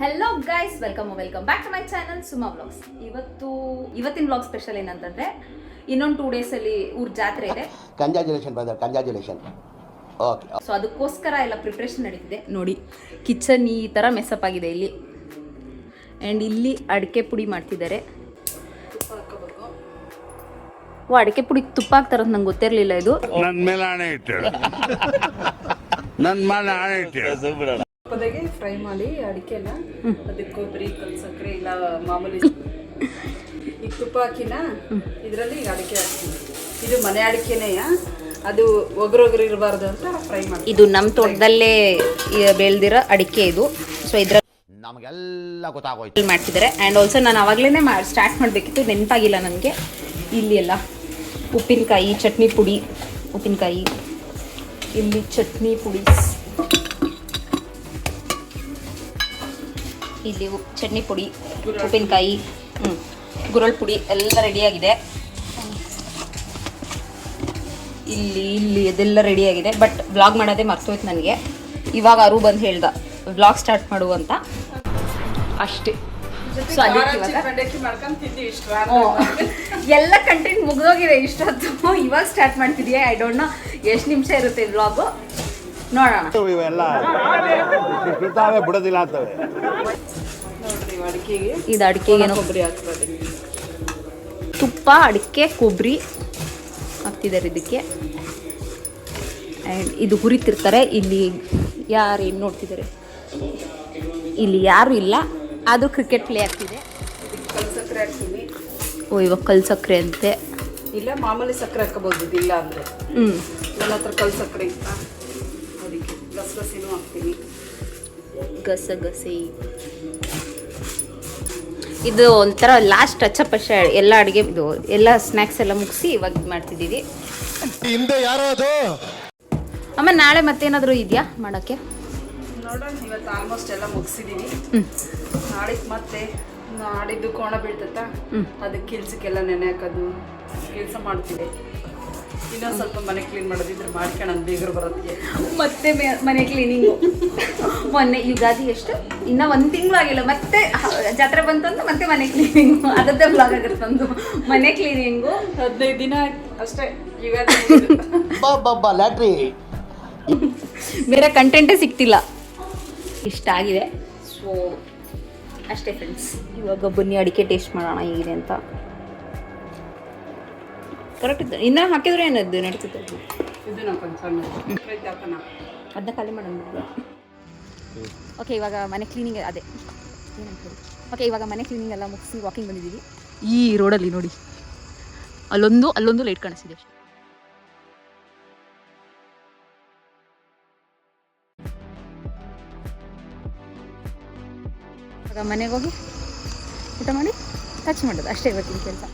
Hello guys, welcome back to my channel Suma vlogs. ಇವತ್ತಿನ vlog special ಏನಂತಂದ್ರೆ ಇನ್ನೊಂದು 2 days ಅಲ್ಲಿ ಊರ್ ಜಾತ್ರೆ ಇದೆ. ಕಂಗ್ರಾಚುಲೇಷನ್. ಓಕೆ. ಸೊ ಅದಕ್ಕೋಸ್ಕರ ಎಲ್ಲ ಪ್ರಿಪ್ರೇಷನ್ ನಡೀತಿದೆ. ನೋಡಿ, ಕಿಚನ್ ಈ ಥರ ಮೆಸಪ್ ಆಗಿದೆ ಇಲ್ಲಿ. ಆ್ಯಂಡ್ ಇಲ್ಲಿ ಅಡಿಕೆ ಪುಡಿ ಮಾಡ್ತಿದ್ದಾರೆ. ಅಡಿಕೆ ಪುಡಿ ತುಪ್ಪ ಹಾಕ್ತಾರಂತ ನಂಗೆ ಗೊತ್ತಿರಲಿಲ್ಲ. ಇದು ನನ್ನ ಮೇಲೆ ಆಣೆ ಇಟ್ಟು ಪದಗೆ ಫ್ರೈ ಮಾಡಿ ಅಡಿಕೆನ ಅದಕ್ಕೆ ಕೊಬ್ಬರಿ ಸಕ್ಕರೆ ಇಲ್ಲ ಮಾಮೂಲಿ ಈಗ ತುಪ್ಪ ಹಾಕಿನ ಇದರಲ್ಲಿ ಈಗ ಅಡಿಕೆ ಹಾಕ್ತೀನಿ. ಇದು ಮನೆ ಅಡಿಕೆನೇ, ಅದು ಒಗ್ರೊಗ್ರು ಇರಬಾರ್ದು ಅಂತ ಫ್ರೈ ಮಾಡಿ. ಇದು ನಮ್ಮ ತೋಟದಲ್ಲೇ ಬೆಳೆದಿರೋ ಅಡಿಕೆ ಇದು. ಸೊ ಇದ್ರ ನಮಗೆಲ್ಲ ಗೊತ್ತಾಗೋಯ್ತು ಮಾಡ್ತಿದ್ದಾರೆ. ಆ್ಯಂಡ್ ಆಲ್ಸೋ ನಾನು ಅವಾಗಲೇ ಸ್ಟಾರ್ಟ್ ಮಾಡಬೇಕಿತ್ತು, ನೆನಪಾಗಿಲ್ಲ ನನಗೆ. ಇಲ್ಲಿ ಎಲ್ಲ ಉಪ್ಪಿನಕಾಯಿ, ಚಟ್ನಿ ಪುಡಿ, ಉಪ್ಪಿನಕಾಯಿ, ಇಲ್ಲಿ ಚಟ್ನಿ ಪುಡಿ, ಇಲ್ಲಿ ಚಟ್ನಿ ಪುಡಿ, ಉಪ್ಪಿನಕಾಯಿ, ಗುರಳ್ ಪುಡಿ ಎಲ್ಲ ರೆಡಿಯಾಗಿದೆ. ಇಲ್ಲಿ ಅದೆಲ್ಲ ರೆಡಿಯಾಗಿದೆ. ಬಟ್ ವ್ಲಾಗ್ ಮಾಡೋದೇ ಮರ್ತೋಯ್ತು ನನಗೆ. ಇವಾಗ ಅರು ಬಂದು ಹೇಳ್ದ ವ್ಲಾಗ್ ಸ್ಟಾರ್ಟ್ ಮಾಡು ಅಂತ, ಅಷ್ಟೇ. ಸೊ ಎಲ್ಲ ಕಂಟೆಂಟ್ ಮುಗಿದೋಗಿದೆ ಇಷ್ಟೊತ್ತು. ಇವಾಗ ಸ್ಟಾರ್ಟ್ ಮಾಡ್ತಿದ್ಯಾ? ಐ ಡೋಂಟ್ ನೋ ಎಷ್ಟು ನಿಮಿಷ ಇರುತ್ತೆ ವ್ಲಾಗು, ನೋಡೋಣ. ಇವೆಲ್ಲ ಬಿಡೋದಿಲ್ಲ ಅಂತವೆ. ಇದು ಅಡಿಕೆಗೆ ಕೊಬ್ಬರಿ ಹಾಕ್ತಾರೆ, ತುಪ್ಪ, ಅಡಿಕೆ, ಕೊಬ್ಬರಿ ಹಾಕ್ತಿದ್ದಾರೆ ಇದಕ್ಕೆ. ಆ್ಯಂಡ್ ಇದು ಹುರಿತಿರ್ತಾರೆ. ಇಲ್ಲಿ ಯಾರು ಏನು ನೋಡ್ತಿದ್ದಾರೆ? ಇಲ್ಲಿ ಯಾರು ಇಲ್ಲ, ಆದರೂ ಕ್ರಿಕೆಟ್ ಪ್ಲೇ ಆಗ್ತಿದೆ. ಕಲ್ ಸಕ್ಕರೆ ಹಾಕ್ತೀನಿ. ಓ, ಇವಾಗ ಕಲ್ ಸಕ್ಕರೆ ಅಂತೆ. ಇಲ್ಲ ಮಾಮೂಲಿ ಸಕ್ಕರೆ ಹಾಕೋಬಹುದು, ಇಲ್ಲ ಅಂದರೆ. ನನ್ನ ಹತ್ರ ಕಲ್ ಸಕ್ಕರೆ ಇತ್ತ, ಅದಕ್ಕೆ ಗಸಗಸಿನೂ ಹಾಕ್ತೀನಿ. ಗಸಗಸೆ ಇದು ಒಂಥರ ಲಾಸ್ಟ್ ಟಚಪ್ ಅಷ್ಟೇ. ಎಲ್ಲ ಅಡುಗೆ ಇದು ಎಲ್ಲ ಸ್ನ್ಯಾಕ್ಸ್ ಎಲ್ಲ ಮುಗಿಸಿ ಇವಾಗ ಇದು ಮಾಡ್ತಿದ್ದೀವಿ. ಹಿಂದೆ ಯಾರೋ ಅದು ಅಮ್ಮ, ನಾಳೆ ಮತ್ತೇನಾದರೂ ಇದೆಯಾ ಮಾಡೋಕ್ಕೆ? ನೋಡೋಣ, ಇವತ್ತು ಆಲ್ಮೋಸ್ಟ್ ಎಲ್ಲ ಮುಗಿಸಿದೀನಿ. ನಾಳಿದ್ದು ಮತ್ತೆ ನಾಡಿದ್ದು ಕೋಣ ಬೀಳ್ತತ್ತ, ಅದಕ್ಕೆ ಕೆಲ್ಸಕ್ಕೆಲ್ಲ ನೆನೆ ಹಾಕೋದು ಕೆಲಸ ಮಾಡ್ತೀವಿ. ಇನ್ನೊಂದು ಸ್ವಲ್ಪ ಮನೆ ಕ್ಲೀನ್ ಮಾಡೋದಿದ್ರೆ ಮಾಡ್ಕೊಂಡು ಬೇಗರು ಬರೋದಕ್ಕೆ. ಮತ್ತೆ ಮನೆ ಕ್ಲೀನಿಂಗು. ಮೊನ್ನೆ ಯುಗಾದಿ ಎಷ್ಟು ಇನ್ನು 1 ತಿಂಗಳು ಆಗಿಲ್ಲ, ಮತ್ತೆ ಜಾತ್ರೆ ಬಂತಂದು ಮತ್ತೆ ಮನೆ ಕ್ಲೀನಿಂಗು. ಅದದ್ದೇ ಬ್ಲಾಗ್ ಆಗುತ್ತೆ ನಮ್ಮದು, ಮನೆ ಕ್ಲೀನಿಂಗು. 15 ದಿನ ಅಷ್ಟೇ ಯುಗಾದಿ. ಲ್ಯಾಟ್ರಿ ಬೇರೆ ಕಂಟೆಂಟೇ ಸಿಗ್ತಿಲ್ಲ, ಇಷ್ಟ ಆಗಿದೆ. ಸೊ ಅಷ್ಟೇ ಫ್ರೆಂಡ್ಸ್. ಇವಾಗ ಬನ್ನಿ ಅಡಿಕೆ ಟೇಸ್ಟ್ ಮಾಡೋಣ ಹೇಗಿದೆ ಅಂತ. ಕರೆಕ್ಟ್ ಇತ್ತು. ಇನ್ನೂ ಹಾಕಿದ್ರೆ ಏನದು ನಡೀತಿತ್ತು. ಇದು ನಾವು ಸಣ್ಣ ಅದನ್ನ ಖಾಲಿ ಮಾಡೋಣ. ಓಕೆ, ಇವಾಗ ಮನೆ ಕ್ಲೀನಿಂಗ್ ಅದೇ ಏನಂತ. ಓಕೆ, ಇವಾಗ ಮನೆ ಕ್ಲೀನಿಂಗ್ ಎಲ್ಲ ಮುಗಿಸಿ ವಾಕಿಂಗ್ ಬಂದಿದ್ದೀವಿ. ಈ ರೋಡಲ್ಲಿ ನೋಡಿ, ಅಲ್ಲೊಂದು ಲೈಟ್ ಕಾಣಿಸ್ತಿದೆ ಅಷ್ಟೇ. ಇವಾಗ ಮನೆಗೆ ಹೋಗಿ ಊಟ ಮಾಡಿ ಟಚ್ ಮಾಡೋದು ಅಷ್ಟೇ ಇವತ್ತಿನ ಕೆಲಸ.